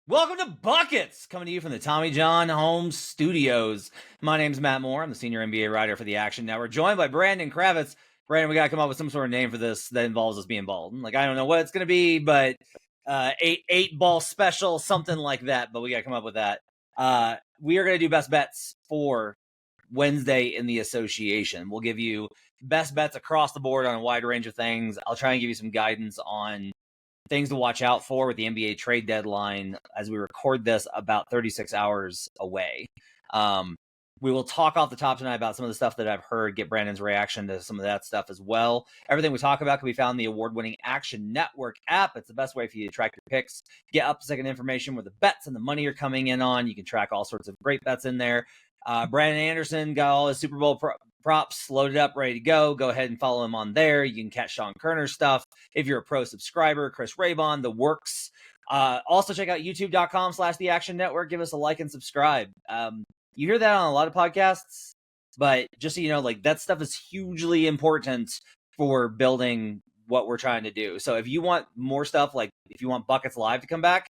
Welcome to Buckets, coming to you from the Tommy John Home Studios. My name's Matt Moore. I'm the senior NBA writer for the Action Network, joined by Brandon Kravitz. Brandon, we got to come up with some sort of name for this that involves us being bald. Like, I don't know what it's going to be, but eight ball special, something like that. But we got to come up with that. We are going to do best bets for Wednesday in the association. We'll give you best bets across the board on a wide range of things. I'll try and give you some guidance on things to watch out for with the NBA trade deadline as we record this about 36 hours away. We will talk off the top tonight about some of the stuff that I've heard, get Brandon's reaction to some of that stuff as well. Everything we talk about can be found in the award-winning Action Network app. It's the best way for you to track your picks, get up-to-second information where the bets and the money are coming in on. You can track all sorts of great bets in there. Brandon Anderson got all his Super Bowl props loaded up, ready to go. Go ahead and follow him on there. You can catch Sean Kerner's stuff. If you're a pro subscriber, Chris Raybon, the works. Also check out youtube.com/the Action Network. Give us a like and subscribe. You hear that on a lot of podcasts, but just so you know, like, that stuff is hugely important for building what we're trying to do. So if you want more stuff, like if you want Buckets Live to come back,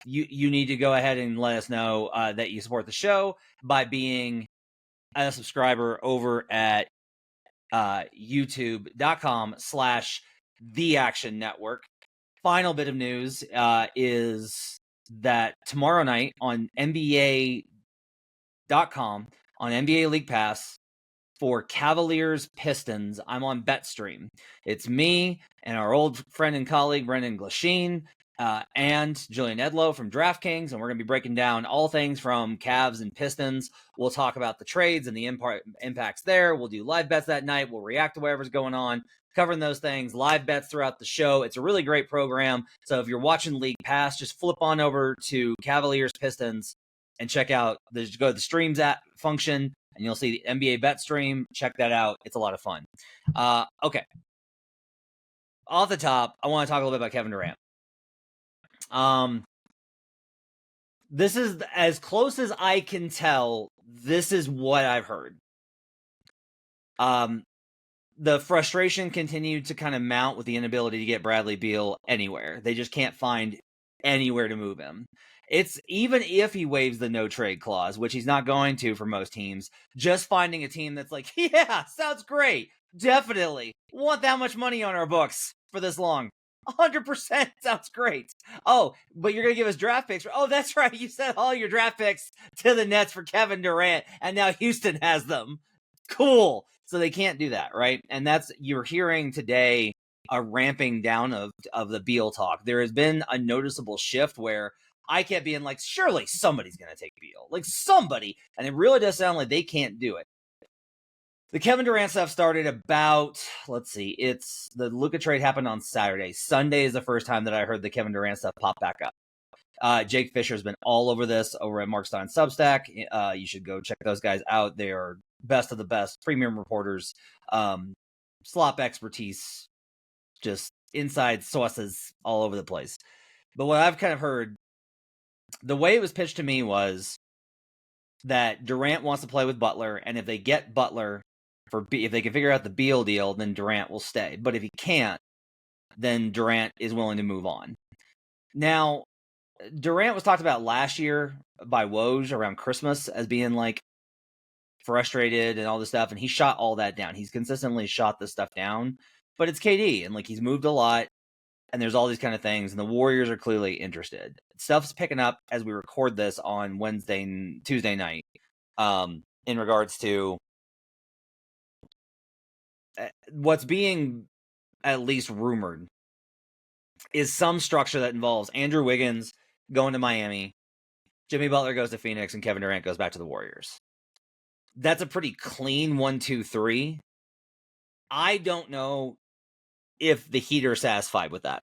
you need to go ahead and let us know that you support the show by being a subscriber over at youtube.com/the Action Network. Final bit of news is that tomorrow night on NBA.com, on NBA League Pass, for Cavaliers-Pistons, I'm on BetStream. It's me and our old friend and colleague, Brendan Glasheen, and Julian Edlow from DraftKings, and we're going to be breaking down all things from Cavs and Pistons. We'll talk about the trades and the impacts there. We'll do live bets that night. We'll react to whatever's going on, covering those things, live bets throughout the show. It's a really great program. So if you're watching League Pass, just flip on over to Cavaliers-Pistons and check out, just go to the streams app function, and you'll see the NBA bet stream. Check that out. It's a lot of fun. Okay. Off the top, I want to talk a little bit about Kevin Durant. This is as close as I can tell. This is what I've heard. The frustration continued to kind of mount with the inability to get Bradley Beal anywhere. They just can't find anywhere to move him. It's even if he waives the no trade clause, which he's not going to for most teams, just finding a team that's like, yeah, sounds great. Definitely want that much money on our books for this long. 100% sounds great. Oh, but you're going to give us draft picks. Oh, that's right. You sent all your draft picks to the Nets for Kevin Durant, and now Houston has them. Cool. So they can't do that, right? And that's, you're hearing today a ramping down of the Beal talk. There has been a noticeable shift where I kept being like, surely somebody's going to take Beal. Like, somebody. And it really does sound like they can't do it. The Kevin Durant stuff started about, let's see, it's the Luka trade happened on Saturday. Sunday is the first time that I heard the Kevin Durant stuff pop back up. Jake Fisher's been all over this over at Mark Stein Substack. You should go check those guys out. They are best of the best, premium reporters, slop expertise, just inside sources all over the place. But what I've kind of heard, the way it was pitched to me was that Durant wants to play with Butler, and if they get Butler, if they can figure out the Beal deal, then Durant will stay. But if he can't, then Durant is willing to move on. Now, Durant was talked about last year by Woj around Christmas as being like frustrated and all this stuff, and he shot all that down. He's consistently shot this stuff down, but it's KD, and like, he's moved a lot, and there's all these kind of things, and the Warriors are clearly interested. Stuff's picking up as we record this on Tuesday night, in regards to what's being at least rumored is some structure that involves Andrew Wiggins going to Miami, Jimmy Butler goes to Phoenix, and Kevin Durant goes back to the Warriors. That's a pretty clean 1-2-3. I don't know if the Heat are satisfied with that.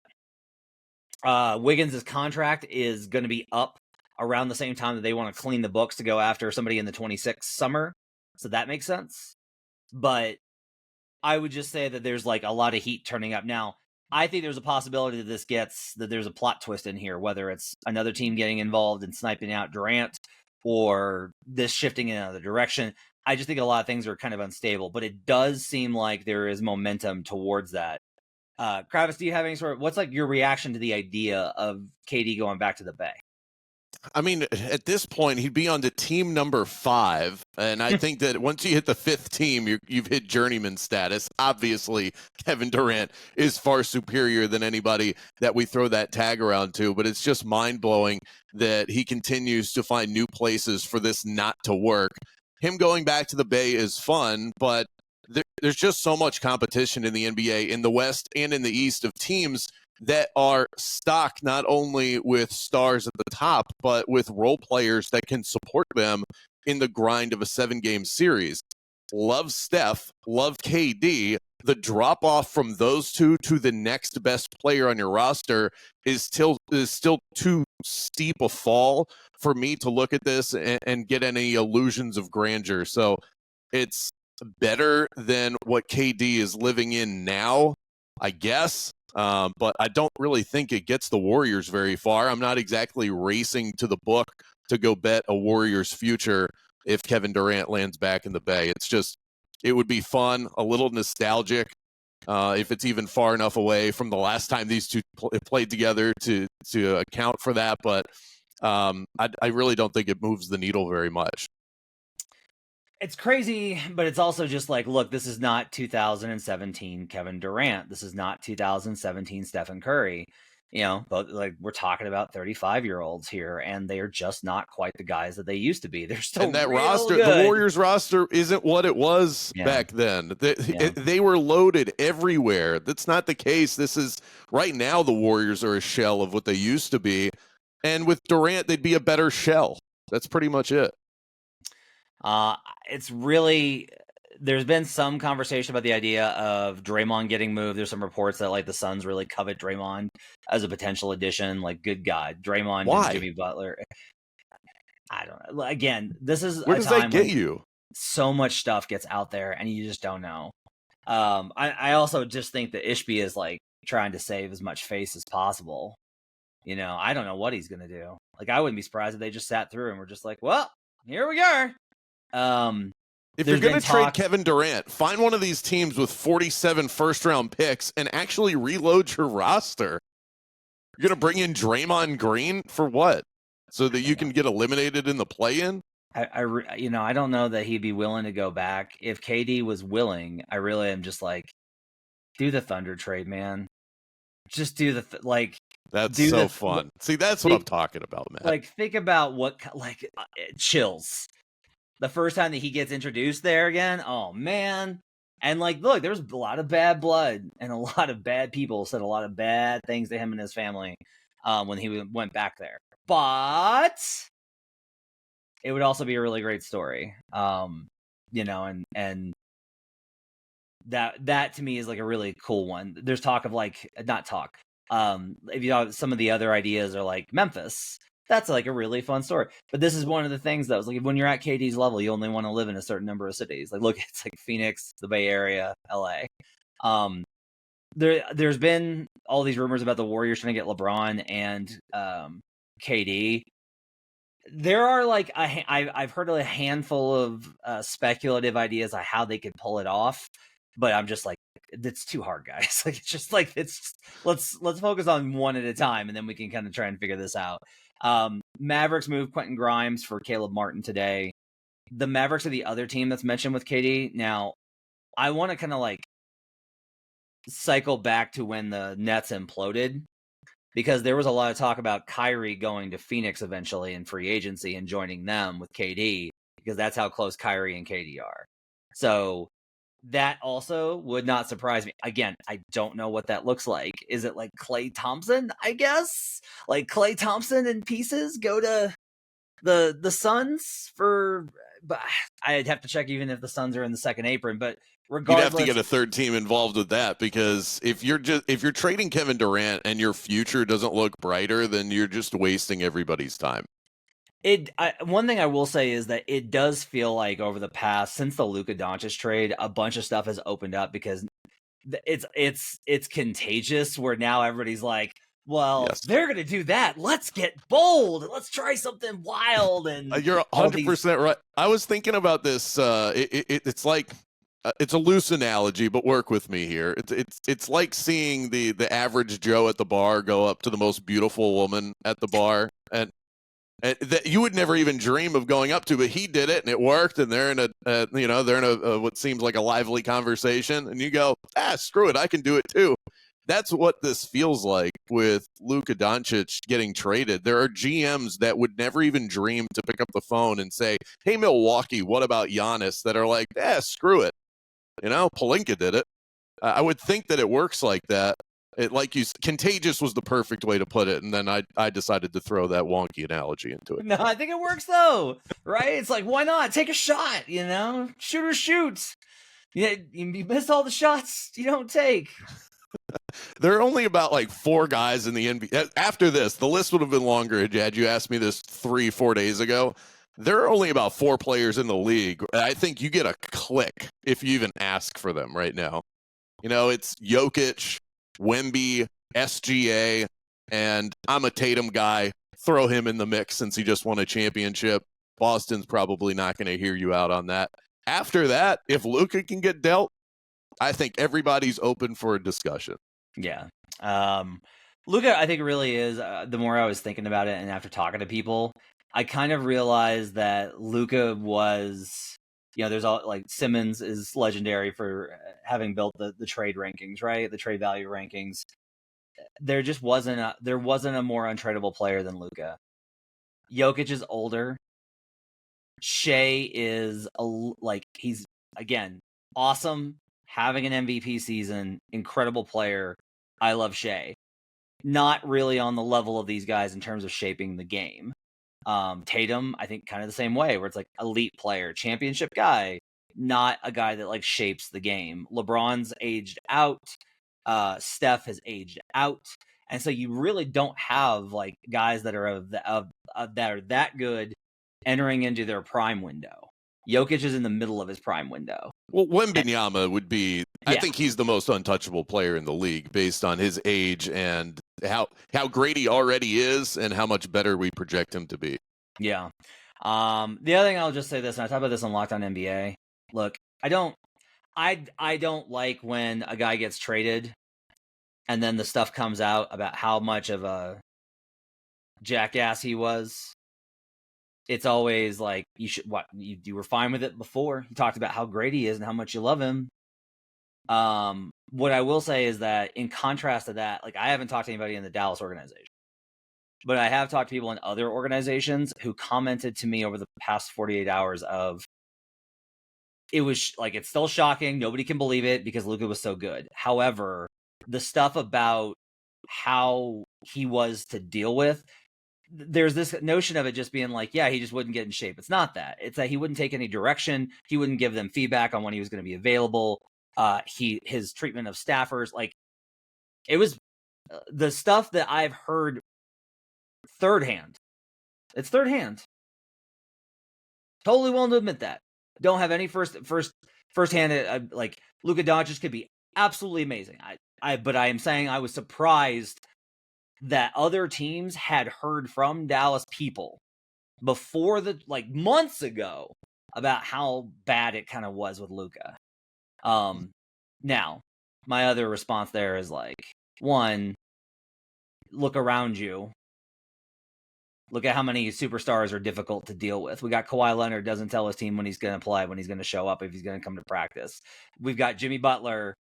Wiggins' contract is going to be up around the same time that they want to clean the books to go after somebody in the 26th summer. So that makes sense. But I would just say that there's like a lot of heat turning up. Now, I think there's a possibility that there's a plot twist in here, whether it's another team getting involved and sniping out Durant or this shifting in another direction. I just think a lot of things are kind of unstable, but it does seem like there is momentum towards that. Kravitz, do you have any what's like your reaction to the idea of KD going back to the Bay? I mean, at this point, he'd be on to team number 5. And I think that once you hit the 5th team, you've hit journeyman status. Obviously, Kevin Durant is far superior than anybody that we throw that tag around to. But it's just mind-blowing that he continues to find new places for this not to work. Him going back to the Bay is fun, but there's just so much competition in the NBA, in the West and in the East, of teams that are stocked not only with stars at the top, but with role players that can support them in the grind of a 7-game series. Love Steph, love KD. The drop off from those two to the next best player on your roster is still too steep a fall for me to look at this and get any illusions of grandeur. So it's better than what KD is living in now, I guess. But I don't really think it gets the Warriors very far. I'm not exactly racing to the book to go bet a Warriors future if Kevin Durant lands back in the Bay. It's just, it would be fun, a little nostalgic, if it's even far enough away from the last time these two played together to account for that. But I really don't think it moves the needle very much. It's crazy, but it's also just like, look, this is not 2017 Kevin Durant. This is not 2017 Stephen Curry. You know, but like we're talking about 35-year-olds here, and they are just not quite the guys that they used to be. They're still and that real roster, good. the Warriors roster isn't what it was back then. They were loaded everywhere. That's not the case. This is right now. The Warriors are a shell of what they used to be, and with Durant, they'd be a better shell. That's pretty much it. It's really, there's been some conversation about the idea of Draymond getting moved. There's some reports that like the Suns really covet Draymond as a potential addition. Like, good God, Draymond and Jimmy Butler. I don't know. Again, this is where does that get you? So much stuff gets out there, and you just don't know. I also just think that Ishbia is like trying to save as much face as possible. You know, I don't know what he's gonna do. Like, I wouldn't be surprised if they just sat through and were just like, well, here we go. If you're going to trade Kevin Durant, find one of these teams with 47 first-round picks and actually reload your roster. You're going to bring in Draymond Green for what? So that you can get eliminated in the play-in? I don't know that he'd be willing to go back. If KD was willing, I really am just like, do the Thunder trade, man. Just do the That's so fun. See, that's what I'm talking about, man. Like, think about what chills. The first time that he gets introduced there again, oh man. And like, look, there's a lot of bad blood and a lot of bad people said a lot of bad things to him and his family when he went back there. But it would also be a really great story. You know, and that to me is like a really cool one. There's talk of like, not talk. If you know, some of the other ideas are like Memphis. That's like a really fun story. But this is one of the things that was like, when you're at KD's level, you only want to live in a certain number of cities. Like, look, it's like Phoenix, the Bay Area, LA. There's been all these rumors about the Warriors trying to get LeBron and KD. There are like I've heard a handful of speculative ideas on how they could pull it off, but I'm just like, it's too hard, guys. Like, it's just like, let's focus on one at a time, and then we can kind of try and figure this out. Mavericks moved Quentin Grimes for Caleb Martin today. The Mavericks are the other team that's mentioned with KD. Now, I want to kind of like cycle back to when the Nets imploded, because there was a lot of talk about Kyrie going to Phoenix eventually in free agency and joining them with KD, because that's how close Kyrie and KD are. So that also would not surprise me. Again, I don't know what that looks like. Is it like Klay Thompson, I guess? Like Klay Thompson in pieces go to the Suns for... But I'd have to check even if the Suns are in the second apron. But regardless... You'd have to get a third team involved with that, because if you're trading Kevin Durant and your future doesn't look brighter, then you're just wasting everybody's time. One thing I will say is that it does feel like over the past, since the Luka Doncic trade, a bunch of stuff has opened up, because it's contagious, where now everybody's like, well, yes, they're going to do that. Let's get bold. Let's try something wild. And you're 100% right. I was thinking about this. It's like it's a loose analogy, but work with me here. It's like seeing the average Joe at the bar go up to the most beautiful woman at the bar, and that you would never even dream of going up to, but he did it and it worked, and they're in a what seems like a lively conversation, and you go, screw it, I can do it too. That's what this feels like with Luka Doncic getting traded. There are GMs that would never even dream to pick up the phone and say, hey, Milwaukee, what about Giannis? That are like, screw it. Pelinka did it. I would think that it works like that. Contagious was the perfect way to put it, and then I decided to throw that wonky analogy into it. No, I think it works though, right? It's like, why not take a shot? Shoot or shoot. Yeah, you miss all the shots you don't take. There are only about like 4 guys in the NBA. After this, the list would have been longer had you asked me this 3-4 days ago. There are only about 4 players in the league. I think you get a click if you even ask for them right now. It's Jokic, Wemby, SGA, and I'm a Tatum guy. Throw him in the mix since he just won a championship. Boston's probably not going to hear you out on that. After that, if Luka can get dealt, I think everybody's open for a discussion. Yeah. Luka, I think, really is, the more I was thinking about it and after talking to people, I kind of realized that Luka was, there's all, like, Simmons is legendary for having built the trade rankings, right? The trade value rankings. There wasn't a more untradeable player than Luka. Jokic is older. Shea is he's, again, awesome, having an MVP season, incredible player. I love Shea. Not really on the level of these guys in terms of shaping the game. Tatum, I think, kind of the same way, where it's like elite player, championship guy, not a guy that like shapes the game. LeBron's aged out. Steph has aged out. And so you really don't have like guys that are that good entering into their prime window. Jokic is in the middle of his prime window. Well, Wembanyama would be, I think he's the most untouchable player in the league based on his age and how great he already is and how much better we project him to be. Yeah. The other thing, I'll just say this, and I talk about this on Locked On NBA. Look, I don't like when a guy gets traded and then the stuff comes out about how much of a jackass he was. It's always like, you were fine with it before. You talked about how great he is and how much you love him. What I will say is that in contrast to that, like, I haven't talked to anybody in the Dallas organization, but I have talked to people in other organizations who commented to me over the past 48 hours of, it was like, it's still shocking. Nobody can believe it because Luka was so good. However, the stuff about how he was to deal with, there's this notion of it just being like, he just wouldn't get in shape. It's not that. It's that he wouldn't take any direction. He wouldn't give them feedback on when he was going to be available. His treatment of staffers, like, it was the stuff that I've heard third hand. It's third hand. Totally willing to admit that. Don't have any first hand. Like, Luka Doncic could be absolutely amazing. But I am saying I was surprised that other teams had heard from Dallas people before months ago about how bad it kind of was with Luka. Now, my other response there is like, one, look around you. Look at how many superstars are difficult to deal with. We got Kawhi Leonard doesn't tell his team when he's going to play, when he's going to show up, if he's going to come to practice. We've got Jimmy Butler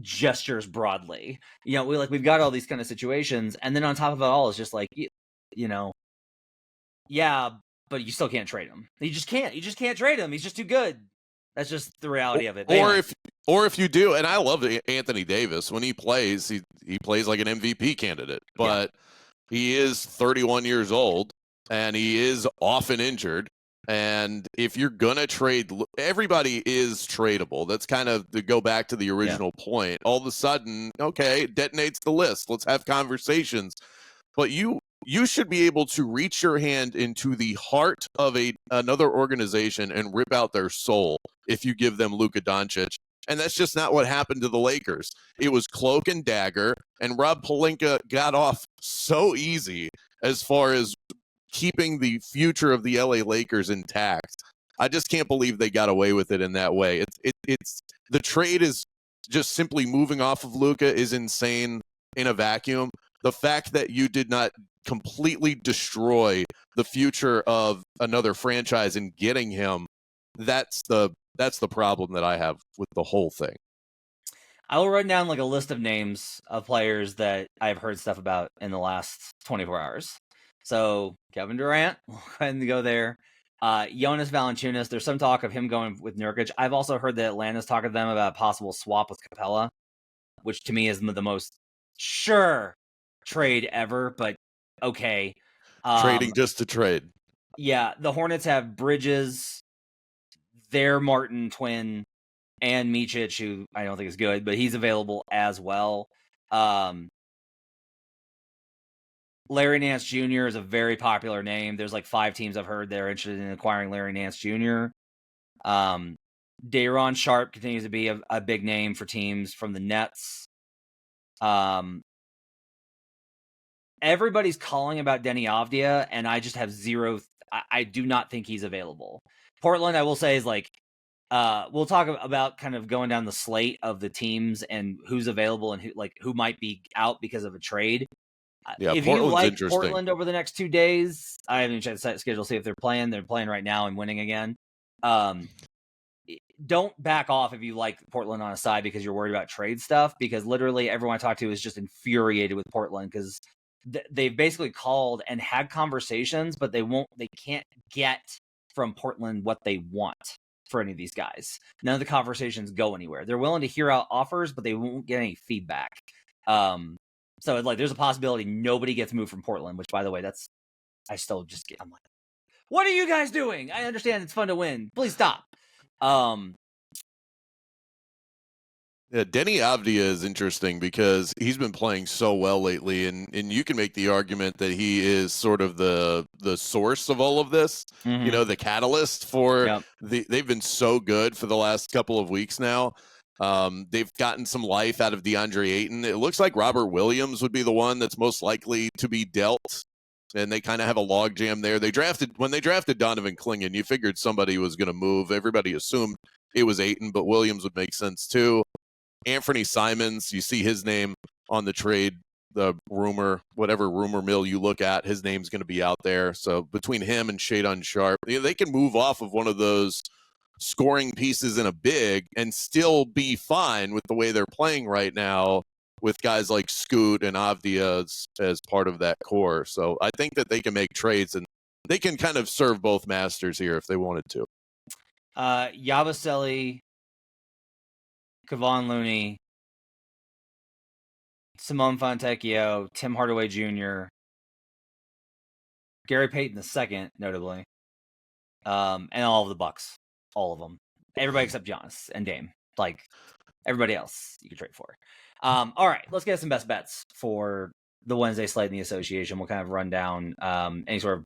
gestures broadly. We've got all these kind of situations, and then on top of it all, it's just like, but you still can't trade him. You just can't trade him. He's just too good. That's just the reality of it. Or if you do, and I love Anthony Davis when he plays, he plays like an MVP candidate, but he is 31 years old and he is often injured. And if you're going to trade, everybody is tradable. That's kind of to go back to the original point. All of a sudden, okay, detonates the list. Let's have conversations. But you should be able to reach your hand into the heart of another organization and rip out their soul if you give them Luka Doncic. And that's just not what happened to the Lakers. It was cloak and dagger, and Rob Pelinka got off so easy as far as keeping the future of the LA Lakers intact. I just can't believe they got away with it in that way. It's the trade is just simply moving off of Luka is insane in a vacuum. The fact that you did not completely destroy the future of another franchise in getting him, that's the problem that I have with the whole thing. I will run down like a list of names of players that I've heard stuff about in the last 24 hours. So Kevin Durant, we'll go ahead and go there. Jonas Valanciunas, there's some talk of him going with Nurkic. I've also heard that Atlanta's talking to them about a possible swap with Capella, which to me is the most sure trade ever, but okay. Trading just to trade. Yeah, the Hornets have Bridges, their Martin twin, and Micic, who I don't think is good, but he's available as well. Larry Nance Jr. is a very popular name. There's like 5 teams I've heard they're interested in acquiring Larry Nance Jr. Day'Ron Sharpe continues to be a big name for teams from the Nets. Everybody's calling about Denny Avdia, and I just have zero. I do not think he's available. Portland, I will say, is like, we'll talk about kind of going down the slate of the teams and who's available and who might be out because of a trade. Yeah, if Portland's you like interesting. Portland over the next 2 days, I haven't even checked the schedule to see if they're playing. They're playing right now and winning again. Don't back off if you like Portland on a side because you're worried about trade stuff, because literally everyone I talk to is just infuriated with Portland because they've basically called and had conversations, but they can't get from Portland what they want for any of these guys. None of the conversations go anywhere. They're willing to hear out offers, but they won't get any feedback. So it's like there's a possibility nobody gets moved from Portland, which, by the way, I'm like, what are you guys doing? I understand it's fun to win. Please stop. Yeah, Denny Avdia is interesting because he's been playing so well lately, and you can make the argument that he is sort of the source of all of this. Mm-hmm. You know, the catalyst for they've been so good for the last couple of weeks now. They've gotten some life out of DeAndre Ayton. It looks like Robert Williams would be the one that's most likely to be dealt, and they kind of have a logjam there. When they drafted Donovan Clingan, you figured somebody was going to move. Everybody assumed it was Ayton, but Williams would make sense too. Anthony Simons, you see his name on the trade, the rumor, whatever rumor mill you look at, his name's going to be out there. So between him and Shadon Sharpe, they can move off of one of those scoring pieces in a big and still be fine with the way they're playing right now with guys like Scoot and Avdia as part of that core. So I think that they can make trades and they can kind of serve both masters here if they wanted to. Yabusele, Kevon Looney, Simone Fontecchio, Tim Hardaway Jr., Gary Payton II, notably, and all of the Bucks. All of them. Everybody except Giannis and Dame. Like, everybody else you can trade for. All right, let's get some best bets for the Wednesday slate in the association. We'll kind of run down any sort of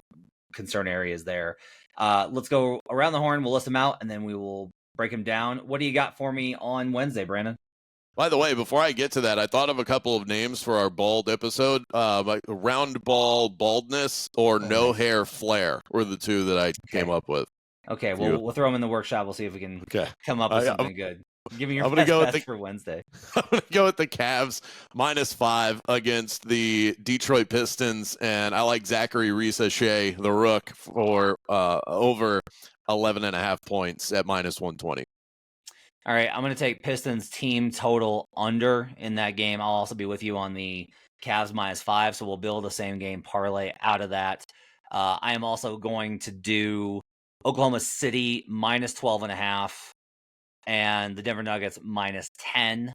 concern areas there. Let's go around the horn. We'll list them out, and then we will break them down. What do you got for me on Wednesday, Brandon? By the way, before I get to that, I thought of a couple of names for our bald episode. Like round ball baldness or no hair flare were the two that I came up with. Okay, we'll throw them in the workshop. We'll see if we can come up with something good. Give me your best bets for Wednesday. I'm going to go with the Cavs -5 against the Detroit Pistons, and I like Zachary Reese-Shea, the Rook, for over 11.5 points at -120. All right, I'm going to take Pistons team total under in that game. I'll also be with you on the Cavs -5, so we'll build a same game parlay out of that. I am also going to do Oklahoma City -12.5 and the Denver Nuggets -10.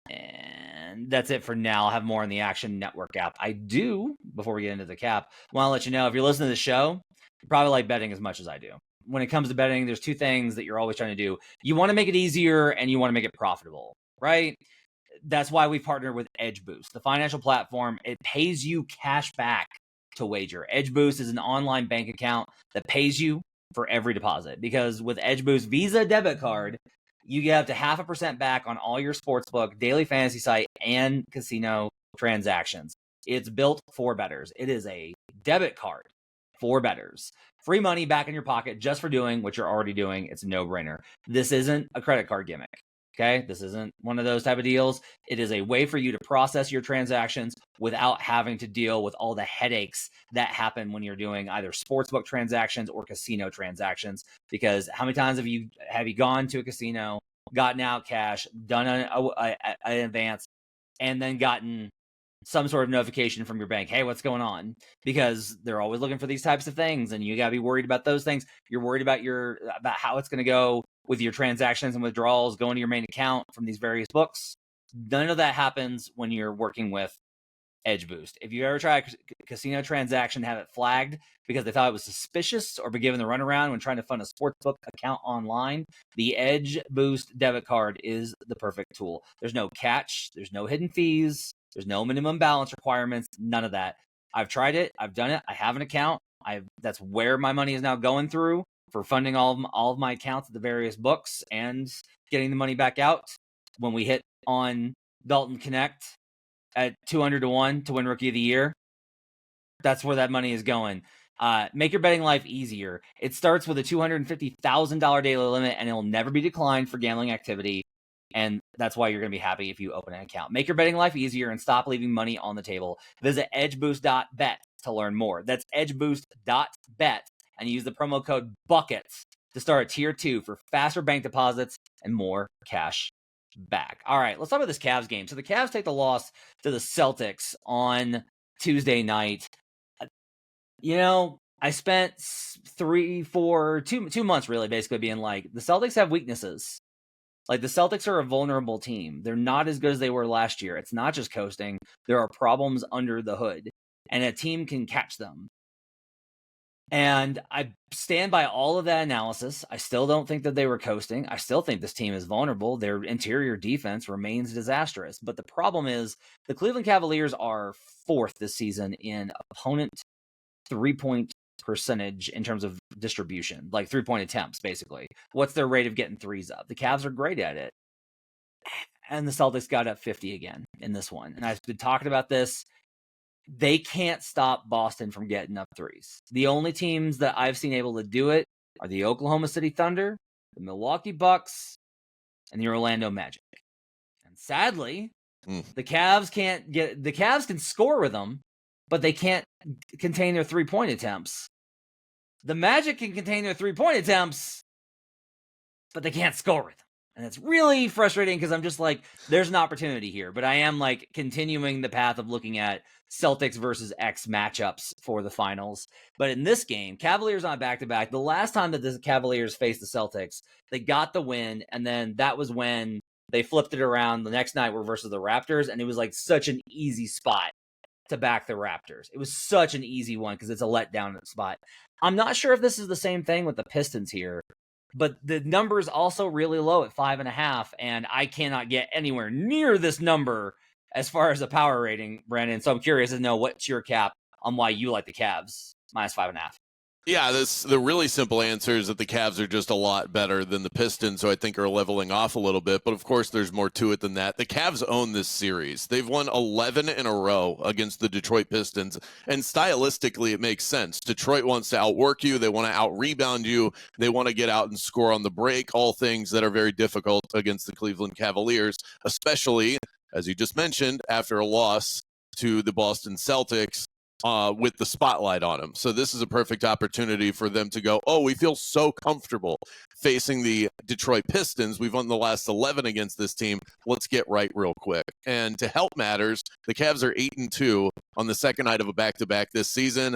And that's it for now. I'll have more in the Action Network app. I do, before we get into the cap, want to let you know, if you're listening to the show, you probably like betting as much as I do. When it comes to betting, there's 2 things that you're always trying to do. You want to make it easier and you want to make it profitable, right? That's why we partner with Edge Boost, the financial platform. It pays you cash back to wager. Edge Boost is an online bank account that pays you for every deposit, because with Edge Boost Visa debit card, you get up to 0.5% back on all your sportsbook, daily fantasy site, and casino transactions. It's built for bettors. It is a debit card for bettors. Free money back in your pocket just for doing what you're already doing. It's a no-brainer. This isn't a credit card gimmick. Okay, this isn't one of those type of deals. It is a way for you to process your transactions without having to deal with all the headaches that happen when you're doing either sportsbook transactions or casino transactions. Because how many times have you gone to a casino, gotten out cash, done an advance, and then gotten some sort of notification from your bank, hey, what's going on? Because they're always looking for these types of things, and you got to be worried about those things. You're worried about how it's going to go with your transactions and withdrawals going to your main account from these various books. None of that happens when you're working with Edge Boost. If you ever try a casino transaction, have it flagged because they thought it was suspicious or been given the runaround when trying to fund a sportsbook account online, the Edge Boost debit card is the perfect tool. There's no catch. There's no hidden fees. There's no minimum balance requirements. None of that. I've tried it. I've done it. I have an account. That's where my money is now going through for funding all of my accounts at the various books and getting the money back out when we hit on Dalton Connect at 200-1 to win Rookie of the Year. That's where that money is going. Make your betting life easier. It starts with a $250,000 daily limit, and it will never be declined for gambling activity. And that's why you're going to be happy if you open an account. Make your betting life easier and stop leaving money on the table. Visit edgeboost.bet to learn more. That's edgeboost.bet, and use the promo code BUCKETS to start at tier 2 for faster bank deposits and more cash back. All right, let's talk about this Cavs game. So the Cavs take the loss to the Celtics on Tuesday night. You know, I spent 2 months really basically being like, the Celtics have weaknesses. Like, the Celtics are a vulnerable team. They're not as good as they were last year. It's not just coasting. There are problems under the hood, and a team can catch them. And I stand by all of that analysis. I still don't think that they were coasting. I still think this team is vulnerable. Their interior defense remains disastrous. But the problem is the Cleveland Cavaliers are 4th this season in opponent three-point percentage in terms of distribution, like 3-point attempts, basically. What's their rate of getting threes up? The Cavs are great at it. And the Celtics got up 50 again in this one. And I've been talking about this. They can't stop Boston from getting up threes. The only teams that I've seen able to do it are the Oklahoma City Thunder, the Milwaukee Bucks, and the Orlando Magic. And sadly, the Cavs can score with them, but they can't contain their 3-point attempts. The Magic can contain their 3-point attempts, but they can't score with them. And it's really frustrating because I'm just like, there's an opportunity here. But I am like continuing the path of looking at Celtics versus X matchups for the finals. But in this game, Cavaliers on back-to-back. The last time that the Cavaliers faced the Celtics, they got the win. And then that was when they flipped it around. The next night were versus the Raptors. And it was like such an easy spot to back the Raptors. It was such an easy one because it's a letdown spot. I'm not sure if this is the same thing with the Pistons here, but the number is also really low at 5.5, and I cannot get anywhere near this number as far as a power rating, Brandon. So I'm curious to know what's your cap on why you like the Cavs minus 5.5. Yeah, the really simple answer is that the Cavs are just a lot better than the Pistons, who I think are leveling off a little bit. But, of course, there's more to it than that. The Cavs own this series. They've won 11 in a row against the Detroit Pistons, and stylistically it makes sense. Detroit wants to outwork you. They want to out-rebound you. They want to get out and score on the break, all things that are very difficult against the Cleveland Cavaliers, especially, as you just mentioned, after a loss to the Boston Celtics. With the spotlight on them. So this is a perfect opportunity for them to go, oh, we feel so comfortable facing the Detroit Pistons. We've won the last 11 against this team. Let's get right real quick. And to help matters, the Cavs are 8-2 on the second night of a back-to-back this season,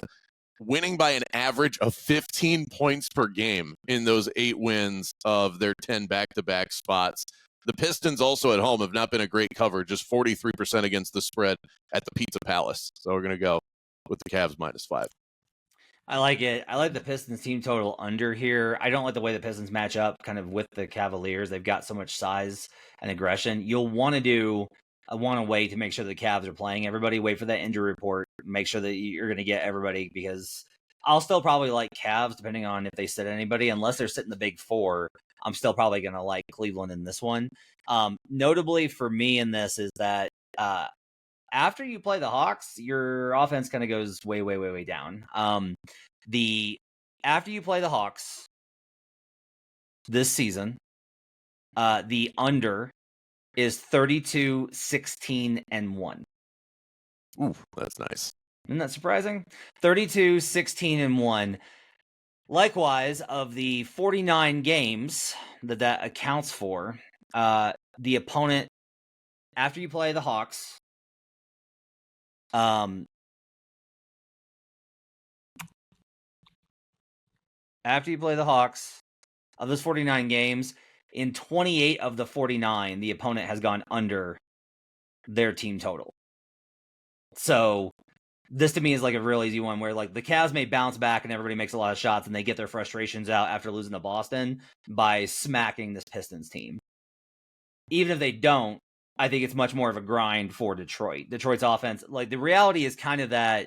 winning by an average of 15 points per game in those 8 wins of their 10 back-to-back spots. The Pistons also at home have not been a great cover, just 43% against the spread at the Pizza Palace. So we're going to go with the Cavs minus 5. I like it. I like the Pistons team total under here. I don't like the way the Pistons match up kind of with the Cavaliers. They've got so much size and aggression. You'll want to wait to make sure the Cavs are playing everybody. Wait for that injury report. Make sure that you're going to get everybody, because I'll still probably like Cavs depending on if they sit anybody. Unless they're sitting the big 4, I'm still probably going to like Cleveland in this one. Notably for me in this is that after you play the Hawks, your offense kind of goes way, way, way, way down. After you play the Hawks this season, the under is 32, 16, and 1. Ooh, that's nice. Isn't that surprising? 32, 16, and 1. Likewise, of the 49 games that accounts for, the opponent, after you play the Hawks, of those 49 games, in 28 of the 49, the opponent has gone under their team total. So this to me is like a real easy one where like the Cavs may bounce back and everybody makes a lot of shots and they get their frustrations out after losing to Boston by smacking this Pistons team. Even if they don't, I think it's much more of a grind for Detroit. Detroit's offense, like the reality is kind of that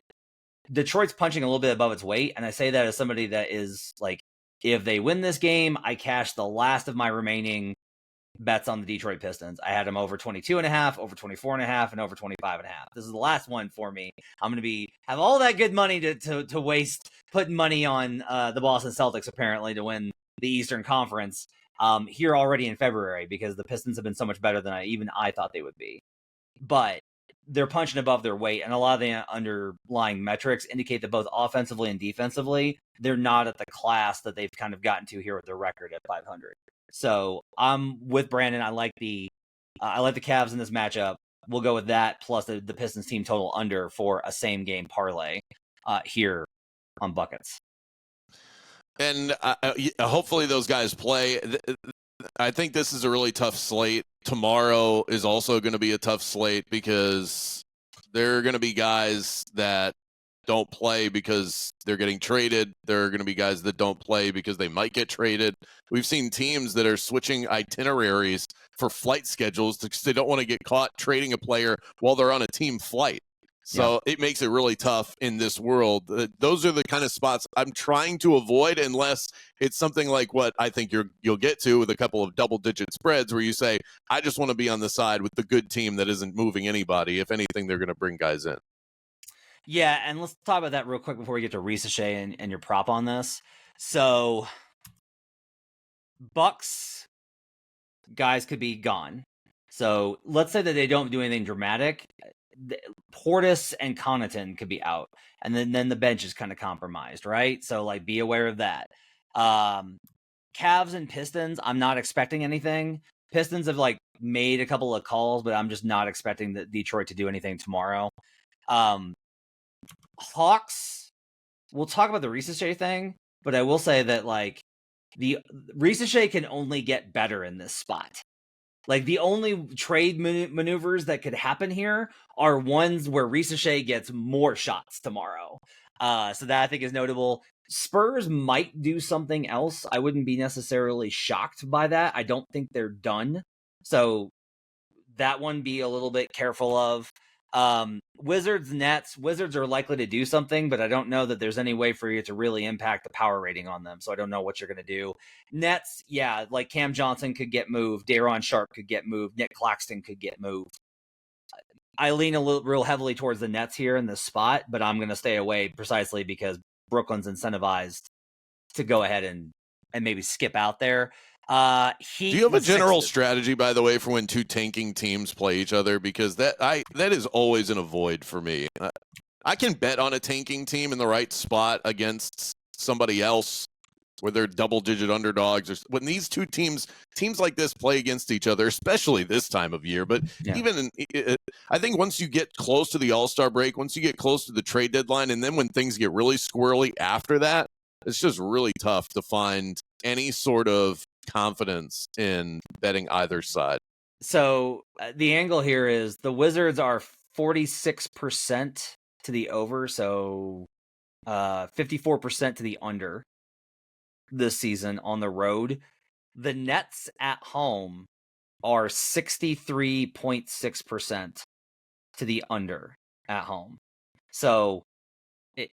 Detroit's punching a little bit above its weight. And I say that as somebody that is like, if they win this game, I cash the last of my remaining bets on the Detroit Pistons. I had them over 22.5, over 24.5, and over 25.5. This is the last one for me. I'm going to have all that good money to waste putting money on the Boston Celtics apparently to win the Eastern Conference here already in February because the Pistons have been so much better than I thought they would be. But they're punching above their weight, and a lot of the underlying metrics indicate that both offensively and defensively, they're not at the class that they've kind of gotten to here with their record at 500. So I'm with Brandon. I like the Cavs in this matchup. We'll go with that plus the Pistons team total under for a same game parlay here on Buckets. And hopefully those guys play. I think this is a really tough slate. Tomorrow is also going to be a tough slate because there are going to be guys that don't play because they're getting traded. There are going to be guys that don't play because they might get traded. We've seen teams that are switching itineraries for flight schedules because they don't want to get caught trading a player while they're on a team flight. So It makes it really tough in this world. Those are the kind of spots I'm trying to avoid unless it's something like what I think you'll get to with a couple of double-digit spreads where you say, I just want to be on the side with the good team that isn't moving anybody. If anything, they're going to bring guys in. Yeah, and let's talk about that real quick before we get to Ricochet and your prop on this. So, Bucks guys could be gone. So, let's say that they don't do anything dramatic. Portis and Connaughton could be out, and then the bench is kind of compromised, right? So, like, be aware of that. Cavs and Pistons, I'm not expecting anything. Pistons have, like, made a couple of calls, but I'm just not expecting Detroit to do anything tomorrow. Hawks, we'll talk about the Ricochet thing, but I will say that, like, the Ricochet can only get better in this spot. Like, the only trade maneuvers that could happen here are ones where Ricochet gets more shots tomorrow. So that I think is notable. Spurs might do something else. I wouldn't be necessarily shocked by that. I don't think they're done. So that one be a little bit careful of. Wizards, Nets. Wizards are likely to do something, but I don't know that there's any way for you to really impact the power rating on them. So I don't know what you're going to do. Nets, yeah, like Cam Johnson could get moved. Daron Sharp could get moved. Nick Claxton could get moved. I lean real heavily towards the Nets here in this spot, but I'm going to stay away precisely because Brooklyn's incentivized to go ahead and maybe skip out there. Do you have a general strategy, by the way, for when two tanking teams play each other? Because that is always an avoid for me. I can bet on a tanking team in the right spot against somebody else where they're double-digit underdogs. When these two teams like this play against each other, especially this time of year, but even I think once you get close to the All-Star break, once you get close to the trade deadline, and then when things get really squirrely after that, it's just really tough to find any sort of confidence in betting either side. So the angle here is the Wizards are 46% to the over, so 54% to the under this season on the road. The Nets at home are 63.6% to the under at home. So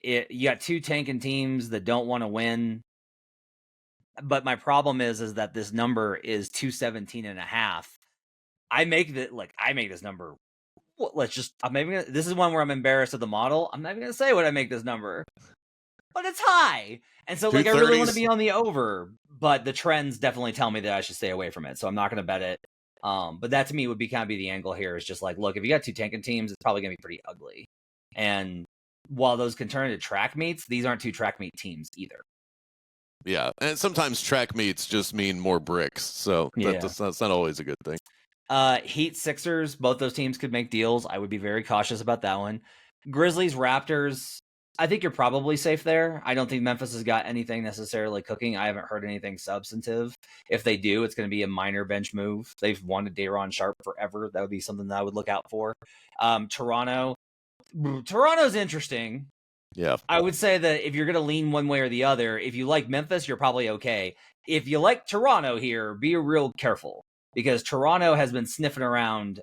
you got two tanking teams that don't want to win. But my problem is that this number is 217.5. I make this number this is one where I'm embarrassed of the model. I'm not even going to say what I make this number, but it's high. And so, like, I really want to be on the over, but the trends definitely tell me that I should stay away from it. So I'm not going to bet it. But that to me would be kind of be the angle here, is just like, look, if you got two tanking teams, it's probably going to be pretty ugly. And while those can turn into track meets, these aren't two track meet teams either. Yeah, and sometimes track meets just mean more bricks, so that's not always a good thing. Heat Sixers, both those teams could make deals. I would be very cautious about that one. Grizzlies Raptors, I think you're probably safe there. I don't think Memphis has got anything necessarily cooking. I haven't heard anything substantive. If they do, it's going to be a minor bench move. They've wanted Daron Sharp forever. That would be something that I would look out for. Toronto's interesting. Yeah. I would say that if you're going to lean one way or the other, if you like Memphis, you're probably okay. If you like Toronto here, be real careful, because Toronto has been sniffing around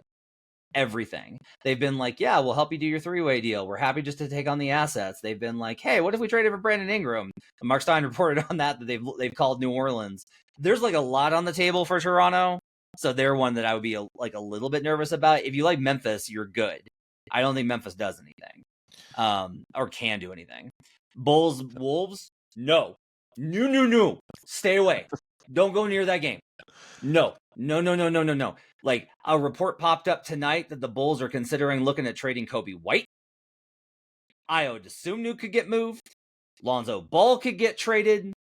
everything. They've been like, yeah, we'll help you do your three-way deal. We're happy just to take on the assets. They've been like, hey, what if we traded for Brandon Ingram? And Mark Stein reported on that they've called New Orleans. There's like a lot on the table for Toronto, so they're one that I would be a little bit nervous about. If you like Memphis, you're good. I don't think Memphis does anything. Or can do anything. Bulls, Wolves, no. Stay away. Don't go near that game. No. Like, a report popped up tonight that the Bulls are considering looking at trading Kobe White. Ayo Dosunmu could get moved. Lonzo Ball could get traded.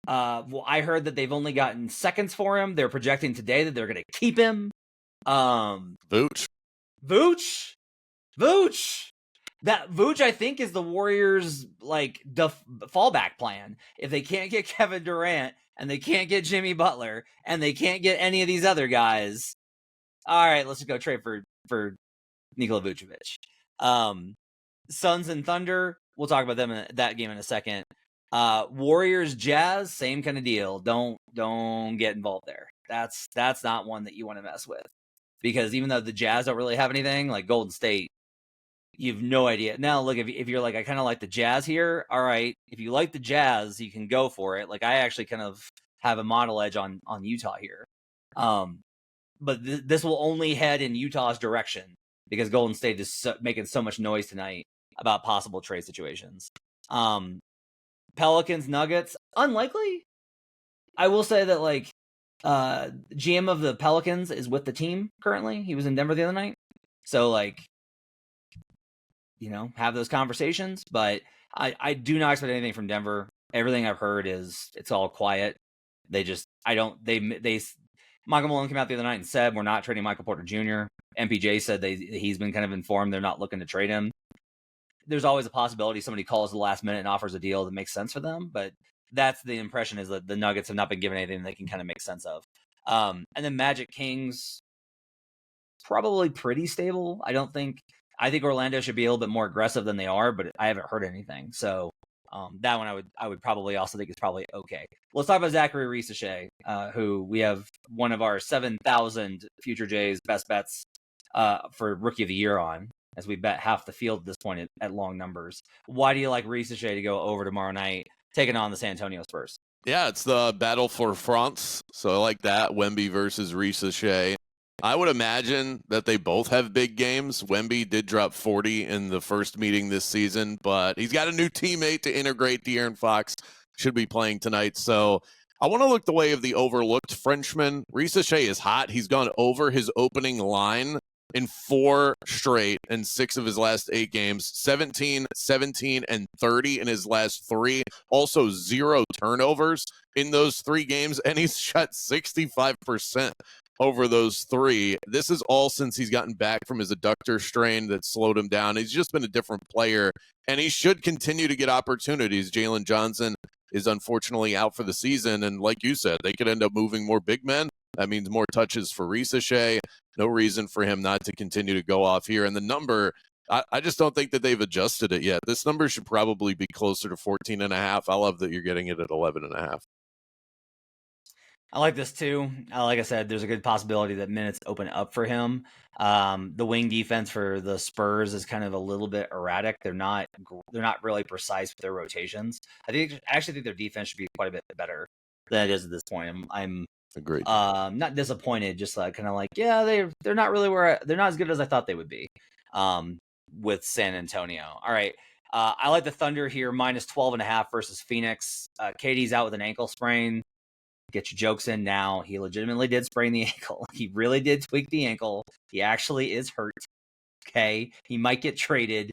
Well, I heard that they've only gotten seconds for him. They're projecting today that they're going to keep him. Vooch. That Vooch, I think, is the Warriors' like fallback plan. If they can't get Kevin Durant and they can't get Jimmy Butler and they can't get any of these other guys, all right, let's just go trade for Nikola Vucevic. Suns and Thunder, we'll talk about them in that game in a second. Warriors Jazz, same kind of deal. Don't get involved there. That's not one that you want to mess with, because even though the Jazz don't really have anything, like Golden State, you've no idea. Now, look, if you're like, I kind of like the Jazz here, all right, if you like the Jazz, you can go for it. Like, I actually kind of have a model edge on Utah here. But this will only head in Utah's direction, because Golden State is making so much noise tonight about possible trade situations. Pelicans-Nuggets, unlikely. I will say that, like, GM of the Pelicans is with the team currently. He was in Denver the other night. So, like, have those conversations. But I do not expect anything from Denver. Everything I've heard is it's all quiet. Michael Malone came out the other night and said, we're not trading Michael Porter Jr. MPJ said he's been kind of informed they're not looking to trade him. There's always a possibility somebody calls the last minute and offers a deal that makes sense for them, but that's the impression, is that the Nuggets have not been given anything they can kind of make sense of. And then Magic Kings, probably pretty stable. I think Orlando should be a little bit more aggressive than they are, but I haven't heard anything. So that one I would probably also think is probably okay. Let's talk about Zachary Risachet, who we have one of our 7,000 Future Jays best bets for Rookie of the Year on, as we bet half the field at this point at long numbers. Why do you like Risachet to go over tomorrow night, taking on the San Antonio Spurs? Yeah, it's the battle for France, so I like that. Wemby versus Risachet. I would imagine that they both have big games. Wemby did drop 40 in the first meeting this season, but he's got a new teammate to integrate. De'Aaron Fox should be playing tonight. So I want to look the way of the overlooked Frenchman. Risachet is hot. He's gone over his opening line in 4 straight in 6 of his last 8 games, 17, 17, and 30 in his last 3. Also 0 turnovers in those 3 games, and he's shot 65% over those 3. This is all since he's gotten back from his adductor strain that slowed him down. He's just been a different player, and he should continue to get opportunities. Jalen Johnson is unfortunately out for the season, and like you said, they could end up moving more big men. That means more touches for Risachet. No reason for him not to continue to go off here. And the number, I just don't think that they've adjusted it yet. This number should probably be closer to 14.5. I love that you're getting it at 11.5. I like this too. Like I said, there's a good possibility that minutes open up for him. The wing defense for the Spurs is kind of a little bit erratic. They're not really precise with their rotations. I actually think their defense should be quite a bit better than it is at this point. I'm Agreed. Not disappointed, just kind of like, yeah, they're not really they're not as good as I thought they would be. With San Antonio. All right. I like the Thunder here, minus 12.5 versus Phoenix. KD's out with an ankle sprain. Get your jokes in now. He legitimately did sprain the ankle. He really did tweak the ankle. He actually is hurt. Okay. He might get traded,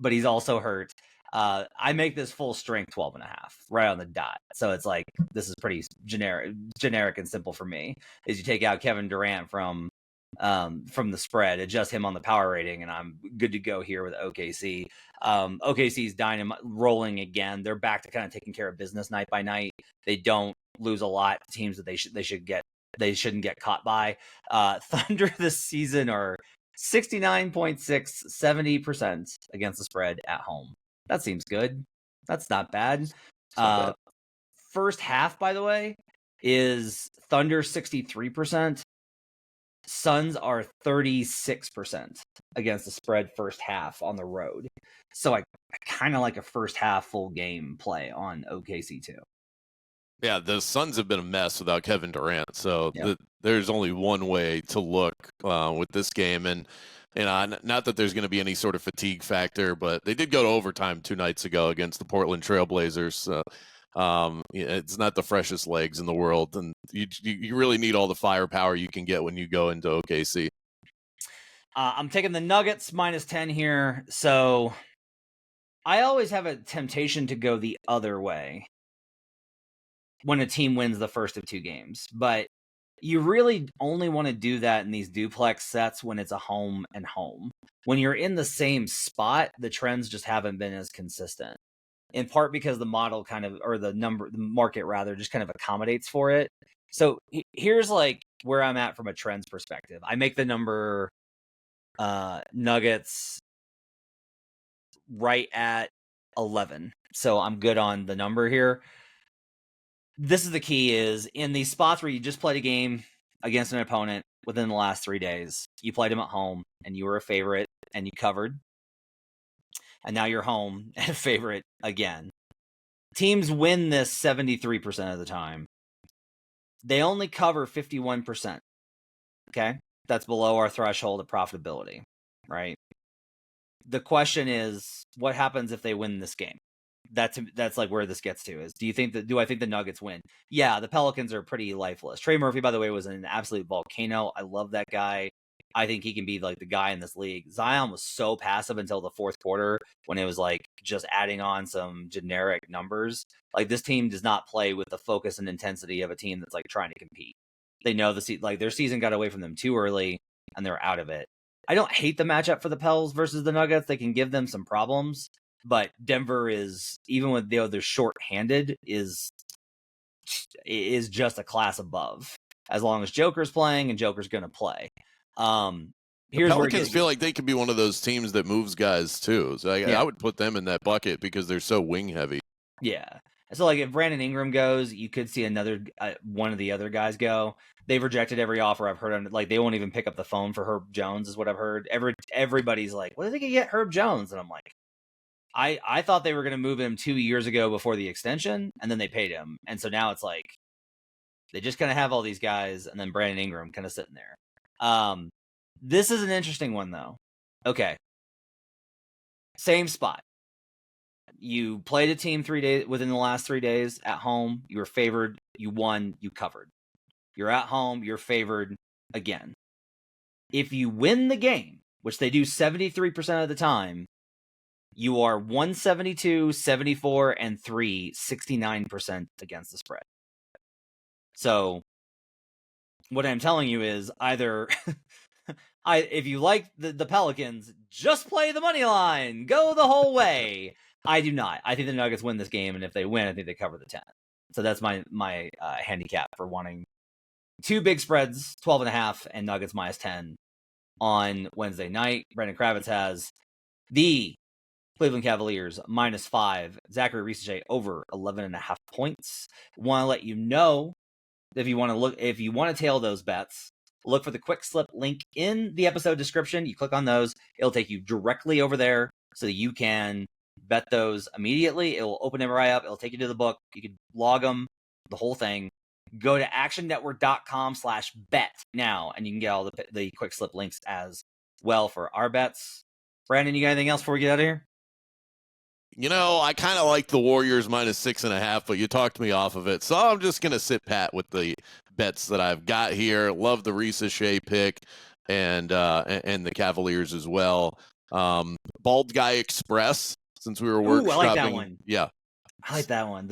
but he's also hurt. I make this full strength 12.5 right on the dot. So it's like, this is pretty generic and simple for me. Is you take out Kevin Durant from the spread, adjust him on the power rating, and I'm good to go here with OKC. OKC's dynamite rolling again. They're back to kind of taking care of business night by night. They don't lose a lot to teams that they shouldn't get caught by. Thunder this season are 69.6, 70% against the spread at home. That seems good. That's not bad. First half, by the way, is Thunder 63%. Suns are 36% against the spread first half on the road. So I kind of like a first half full game play on OKC too. Yeah, the Suns have been a mess without Kevin Durant. So Yep. there's only one way to look with this game. And not that there's going to be any sort of fatigue factor, but they did go to overtime 2 nights ago against the Portland Trailblazers. It's not the freshest legs in the world, and you really need all the firepower you can get when you go into OKC. I'm taking the Nuggets minus 10 here. So I always have a temptation to go the other way when a team wins the first of 2 games, but you really only want to do that in these duplex sets when it's a home and home. When you're in the same spot, the trends just haven't been as consistent. In part because the model the market rather, just kind of accommodates for it. So here's like where I'm at from a trends perspective. I make the number Nuggets right at 11. So I'm good on the number here. This is the key, is in these spots where you just played a game against an opponent within the last 3 days, you played them at home and you were a favorite and you covered. And now you're home and a favorite again. Teams win this 73% of the time. They only cover 51%. Okay? That's below our threshold of profitability, right? The question is, what happens if they win this game? That's like where this gets to, is do I think the Nuggets win? Yeah, the Pelicans are pretty lifeless. Trey Murphy, by the way, was an absolute volcano. I love that guy. I think he can be like the guy in this league. Zion was so passive until the fourth quarter when it was like just adding on some generic numbers. Like, this team does not play with the focus and intensity of a team that's like trying to compete. They know their season got away from them too early and they're out of it. I don't hate the matchup for the Pels versus the Nuggets. They can give them some problems, but Denver is, even with they're short-handed, is just a class above. As long as Joker's playing, and Joker's going to play. The Pelicans feel like they could be one of those teams that moves guys too. So I would put them in that bucket because they're so wing heavy. Yeah. So like if Brandon Ingram goes, you could see another one of the other guys go. They've rejected every offer I've heard on. Like, they won't even pick up the phone for Herb Jones, is what I've heard. Everybody's like, "What are they gonna get Herb Jones?" And I'm like, I thought they were gonna move him 2 years ago before the extension, and then they paid him, and so now it's like they just kind of have all these guys, and then Brandon Ingram kind of sitting there. This is an interesting one though. Okay, same spot. You played a team 3 days within the last 3 days at home. You were favored. You won. You covered. You're at home. You're favored again. If you win the game, which they do 73% of the time, you are 172, 74, and 3, 69% against the spread. So what I'm telling you is either if you like the Pelicans, just play the money line. Go the whole way. I do not. I think the Nuggets win this game, and if they win, I think they cover the 10. So that's my handicap for wanting 2 big spreads, 12.5, and Nuggets minus 10 on Wednesday night. Brendan Kravitz has the Cleveland Cavaliers minus 5, Zachary Risache over 11.5 points. Want to let you know, if you want to tail those bets, look for the quick slip link in the episode description. You click on those, it'll take you directly over there so that you can bet those immediately. It will open them right up. It'll take you to the book. You can log them, the whole thing. Go to actionnetwork.com/bet now, and you can get all the quick slip links as well for our bets. Brandon, you got anything else before we get out of here? I kind of like the Warriors -6.5, but you talked me off of it. So I'm just going to sit pat with the bets that I've got here. Love the Shea pick and the Cavaliers as well. Bald Guy Express, since we were workshopping. I like that one. Yeah. I like that one.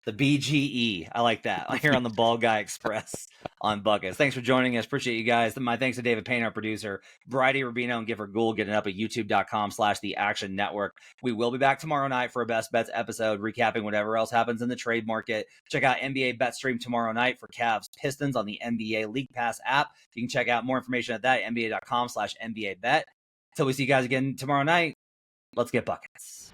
The BGE. I like that. I'm here on the Bald Guy Express on Buckets. Thanks for joining us. Appreciate you guys. My thanks to David Payne, our producer, Bridie Rubino, and Gifford Gould, getting up at youtube.com/The Action Network. We will be back tomorrow night for a Best Bets episode, recapping whatever else happens in the trade market. Check out NBA Bet Stream tomorrow night for Cavs-Pistons on the NBA League Pass app. You can check out more information at that, nba.com/NBA Bet. Until we see you guys again tomorrow night, let's get buckets.